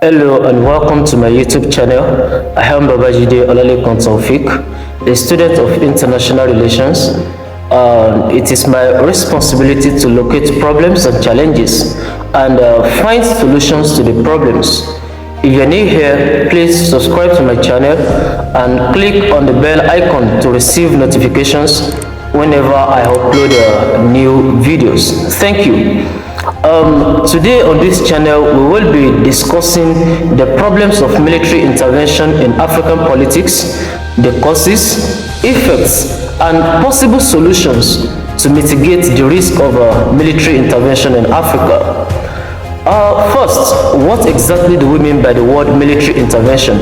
Hello and welcome to my YouTube channel. I am Babajide Olalekan Taufik, a student of International Relations. It is my responsibility to locate problems and challenges and find solutions to the problems. If you're new here, please subscribe to my channel and click on the bell icon to receive notifications whenever I upload new videos. Thank you. Today on this channel we will be discussing the problems of military intervention in African politics, the causes, effects and possible solutions to mitigate the risk of military intervention in Africa. First, what exactly do we mean by the word military intervention?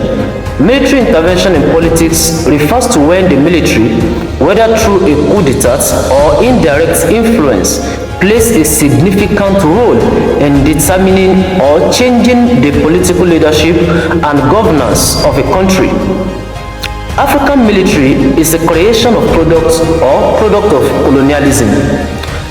Military intervention in politics refers to when the military, whether through a coup d'etat or indirect influence, plays a significant role in determining or changing the political leadership and governance of a country. African military is a creation of product of colonialism.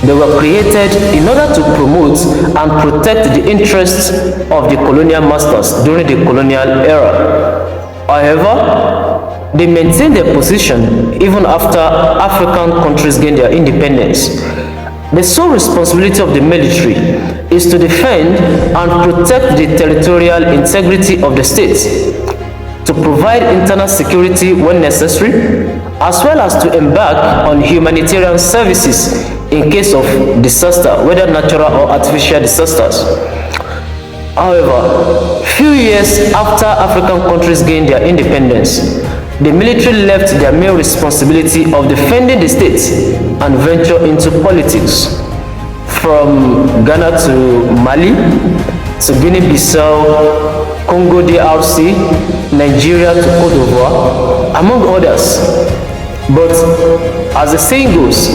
They were created in order to promote and protect the interests of the colonial masters during the colonial era. However, they maintain their position even after African countries gained their independence. The sole responsibility of the military is to defend and protect the territorial integrity of the state, to provide internal security when necessary, as well as to embark on humanitarian services in case of disaster, whether natural or artificial disasters. However, few years after African countries gained their independence, the military left their main responsibility of defending the state and ventured into politics. From Ghana to Mali, to Guinea-Bissau, Congo DRC, Nigeria to Cote d'Ivoire, among others. But as the saying goes,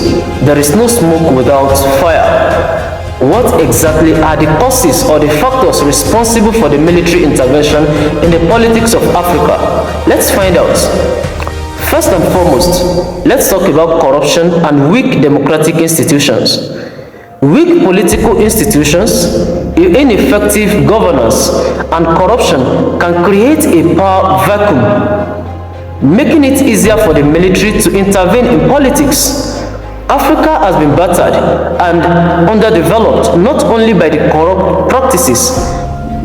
there is no smoke without fire. What exactly are the causes or the factors responsible for the military intervention in the politics of Africa? Let's find out. First and foremost, let's talk about corruption and weak democratic institutions. Weak political institutions, ineffective governance, and corruption can create a power vacuum, making it easier for the military to intervene in politics. Africa has been battered and underdeveloped not only by the corrupt practices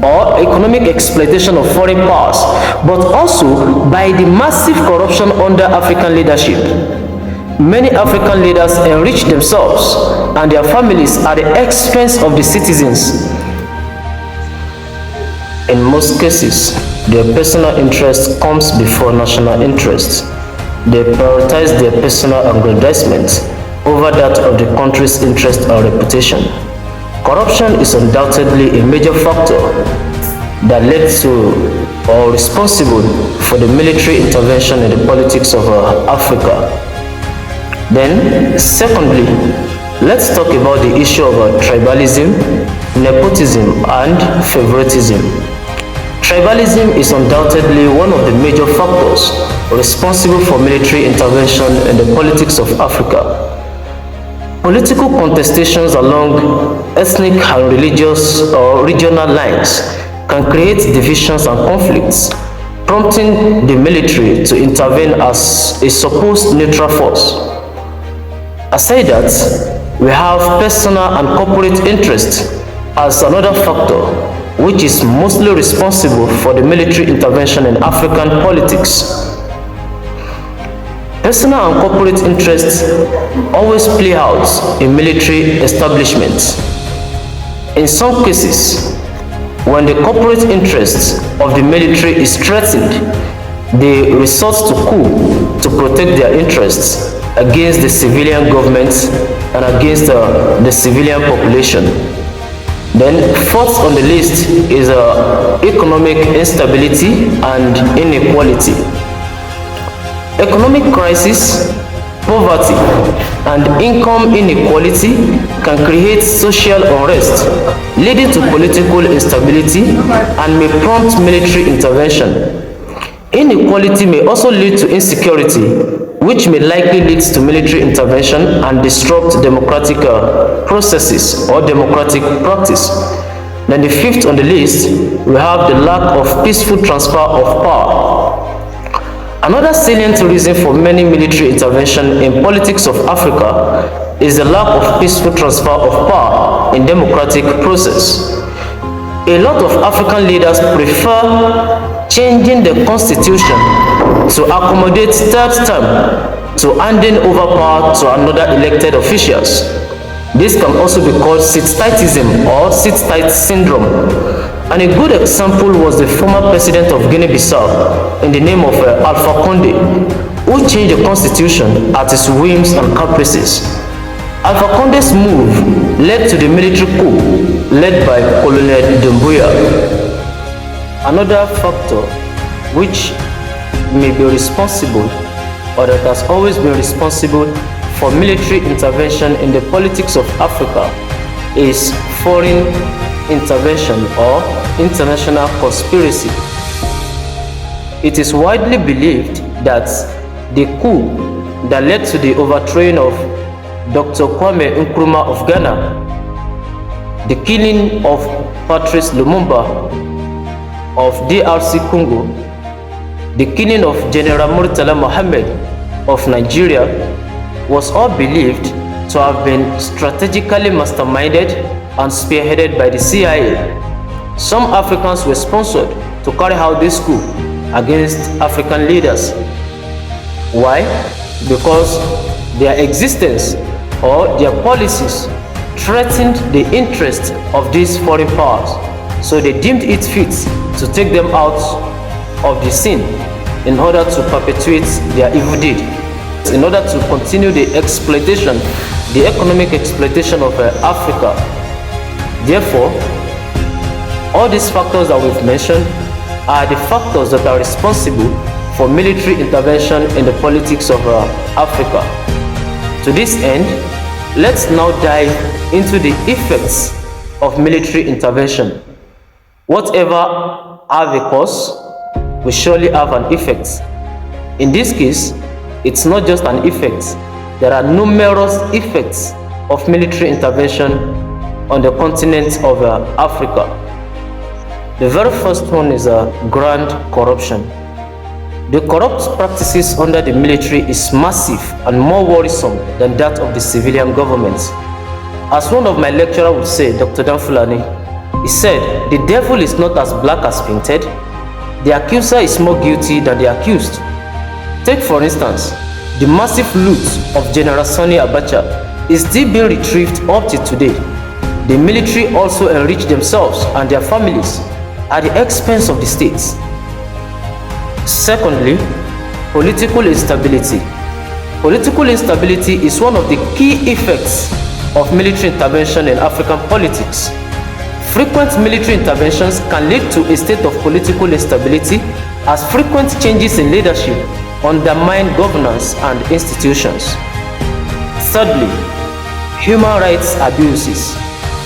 or economic exploitation of foreign powers, but also by the massive corruption under African leadership. Many African leaders enrich themselves and their families at the expense of the citizens. In most cases, their personal interest comes before national interest. They prioritize their personal aggrandizement over that of the country's interest and reputation. Corruption is undoubtedly a major factor that led to or responsible for the military intervention in the politics of Africa. Then, secondly, let's talk about the issue of tribalism, nepotism, and favoritism. Tribalism is undoubtedly one of the major factors responsible for military intervention in the politics of Africa. Political contestations along ethnic and religious or regional lines can create divisions and conflicts, prompting the military to intervene as a supposed neutral force. Aside that, we have personal and corporate interest as another factor which is mostly responsible for the military intervention in African politics. Personal and corporate interests always play out in military establishments. In some cases, when the corporate interest of the military is threatened, they resort to coup to protect their interests against the civilian government and against the civilian population. Then fourth on the list is economic instability and inequality. Economic crisis, poverty, and income inequality can create social unrest, leading to political instability and may prompt military intervention. Inequality may also lead to insecurity, which may likely lead to military intervention and disrupt democratic processes or democratic practice. Then the fifth on the list, we have the lack of peaceful transfer of power. Another salient reason for many military intervention in politics of Africa is the lack of peaceful transfer of power in democratic process. A lot of African leaders prefer changing the constitution to accommodate third term to handing over power to another elected officials. This can also be called seat-tightism or seat-tight syndrome. And a good example was the former president of Guinea-Bissau in the name of Alpha Conde, who changed the constitution at his whims and caprices. Alpha Conde's move led to the military coup led by Colonel Doumbouya. Another factor which may be responsible or that has always been responsible for military intervention in the politics of Africa is foreign intervention or international conspiracy. It is widely believed that the coup that led to the overthrowing of Dr. Kwame Nkrumah of Ghana, the killing of Patrice Lumumba of DRC Congo, the killing of General Murtala Mohammed of Nigeria was all believed to have been strategically masterminded and spearheaded by the CIA. Some Africans were sponsored to carry out this coup against African leaders. Why? Because their existence or their policies threatened the interests of these foreign powers, so they deemed it fit to take them out of the scene in order to perpetuate their evil deed, in order to continue the exploitation, the economic exploitation of Africa. Therefore, all these factors that we've mentioned are the factors that are responsible for military intervention in the politics of Africa. To this end, let's now dive into the effects of military intervention. Whatever have a cause will surely have an effect. In this case, it's not just an effect. There are numerous effects of military intervention on the continent of Africa. The very first one is grand corruption. The corrupt practices under the military is massive and more worrisome than that of the civilian government. As one of my lecturers would say, Dr. Dan Fulani, he said, the devil is not as black as painted. The accuser is more guilty than the accused. Take for instance, the massive loot of General Sani Abacha is still being retrieved up to today. The military also enrich themselves and their families at the expense of the states. Secondly, political instability. Political instability is one of the key effects of military intervention in African politics. Frequent military interventions can lead to a state of political instability as frequent changes in leadership undermine governance and institutions. Thirdly, human rights abuses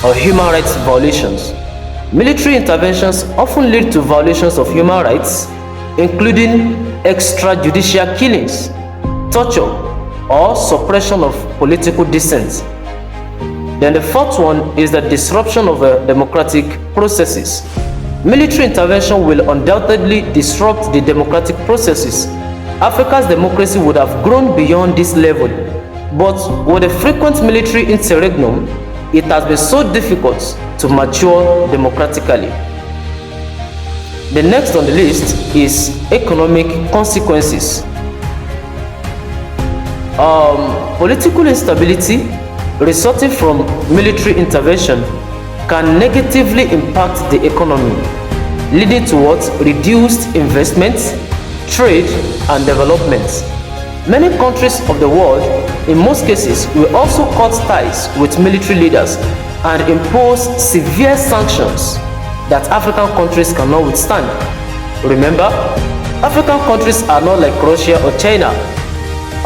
or human rights violations. Military interventions often lead to violations of human rights, including extrajudicial killings, torture, or suppression of political dissent. Then the fourth one is the disruption of democratic processes. Military intervention will undoubtedly disrupt the democratic processes. Africa's democracy would have grown beyond this level, but with the frequent military interregnum, it has been so difficult to mature democratically. The next on the list is economic consequences. Political instability resulting from military intervention can negatively impact the economy, leading to reduced investments, trade, and development. Many countries of the world, in most cases, will also cut ties with military leaders and impose severe sanctions that African countries cannot withstand. Remember, African countries are not like Russia or China.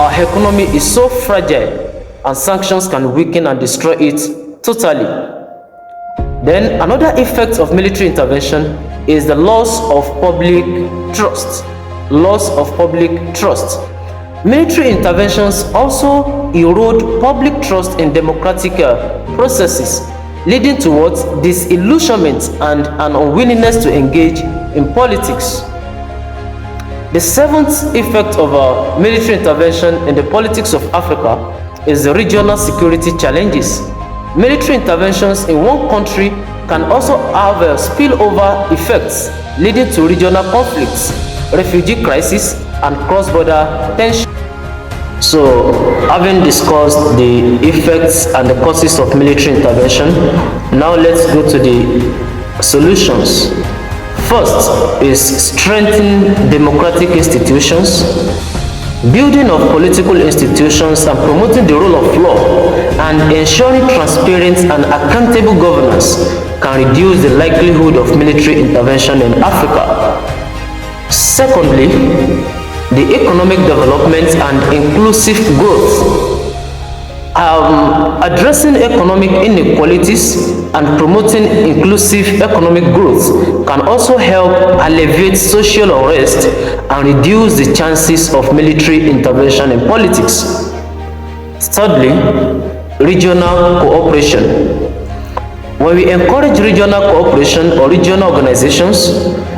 Our economy is so fragile and sanctions can weaken and destroy it totally. Then another effect of military intervention is the loss of public trust. Loss of public trust. Military interventions also erode public trust in democratic processes leading to what? Disillusionment and an unwillingness to engage in politics. The seventh effect of a military intervention in the politics of Africa is the regional security challenges. Military interventions in one country can also have spillover effects leading to regional conflicts, refugee crisis, and cross-border tension. So, having discussed the effects and the causes of military intervention, now let's go to the solutions. First is strengthening democratic institutions. Building of political institutions and promoting the rule of law and ensuring transparent and accountable governance can reduce the likelihood of military intervention in Africa. Secondly, the economic development and inclusive growth. Addressing economic inequalities and promoting inclusive economic growth can also help alleviate social unrest and reduce the chances of military intervention in politics. Thirdly, regional cooperation. When we encourage regional cooperation or regional organizations,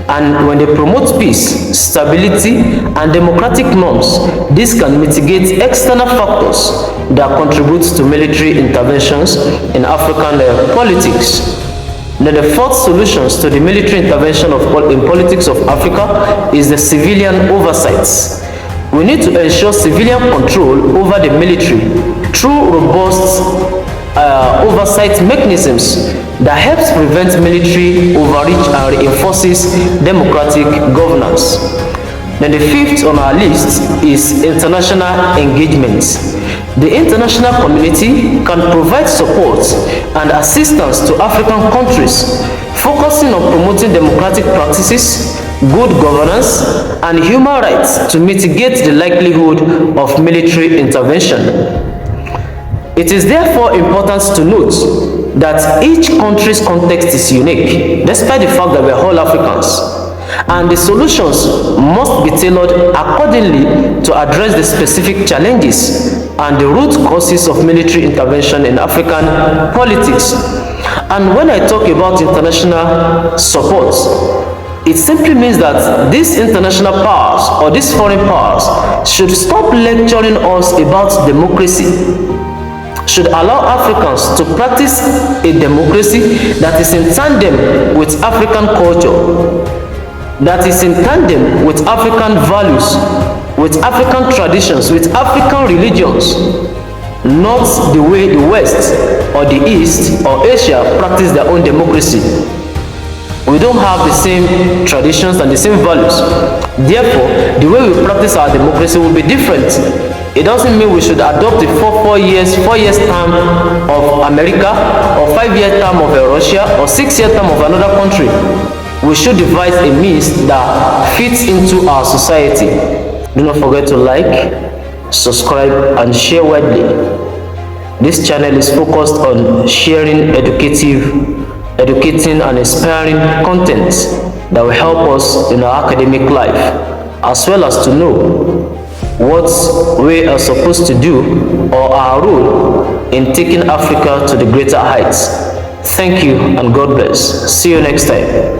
and when they promote peace, stability, and democratic norms, this can mitigate external factors that contribute to military interventions in African politics. Now, the fourth solutions to the military intervention in politics of Africa is the civilian oversights. We need to ensure civilian control over the military through robust oversight mechanisms that helps prevent military overreach and reinforces democratic governance. Then the fifth on our list is international engagement. The international community can provide support and assistance to African countries, focusing on promoting democratic practices, good governance, and human rights to mitigate the likelihood of military intervention. It is therefore important to note that each country's context is unique, despite the fact that we are all Africans, and the solutions must be tailored accordingly to address the specific challenges and the root causes of military intervention in African politics. And when I talk about international support, it simply means that these international powers or these foreign powers should stop lecturing us about democracy, should allow Africans to practice a democracy that is in tandem with African culture, that is in tandem with African values, with African traditions, with African religions, not the way the West or the East or Asia practice their own democracy. We don't have the same traditions and the same values. Therefore, the way we practice our democracy will be different. It doesn't mean we should adopt the 4 years term of America, or 5-year term of Russia, or 6-year term of another country. We should devise a means that fits into our society. Do not forget to like, subscribe, and share widely. This channel is focused on sharing educating and inspiring content that will help us in our academic life, as well as to know what we are supposed to do or our role in taking Africa to the greater heights. Thank you and God bless. See you next time.